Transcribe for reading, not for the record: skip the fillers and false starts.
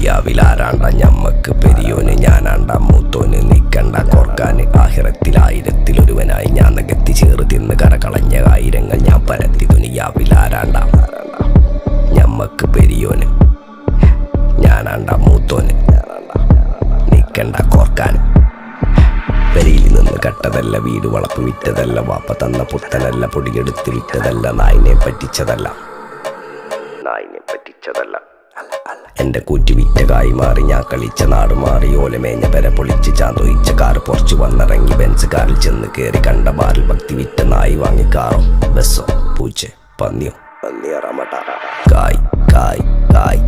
ദുനിയാവിലാരാണ്ട ഞമ്മക്ക് പെരിയോന് ഞാനാണ്ട മൂത്തോന് നിക്കണ്ട കോർക്കാന് ആഹിറത്തിൽ ആയിരത്തിലൊരുവനായി ഞാൻ നകത്തി ചേറ് തിന്ന് കരകളഞ്ഞ ആയിരങ്ങൾ ഞാൻ പരത്തി ദുനിയാവിലാരാണ്ട ഞമ്മക്ക് പെരിയോന് ഞാനാണ്ട മൂത്തോന് നിക്കണ്ട കോർക്കാന് പെരിയിൽ നിന്ന് കട്ടതല്ല വീട് വളപ്പ് വിറ്റതല്ല വാപ്പ തന്ന പുത്തനല്ല പൊടിയെടുത്ത് വിറ്റതല്ല നായിനെ പറ്റിച്ചതല്ല എന്റെ കൂറ്റി വിറ്റ കായി മാറി ഞാൻ കളിച്ച നാട് മാറി ഓലമേഞ്ഞ പെര പൊളിച്ച് ചാന്തൊയിച്ച കാറ് പൊറച്ചു വന്നിറങ്ങി ബെൻസ് കാറിൽ ചെന്ന് കയറി കണ്ട ബാറിൽ ഭക്തി വിറ്റ നായി വാങ്ങി കാറോ ബസ്സോ പൂച്ച പന്നിയോ കായ് കായ് കായ്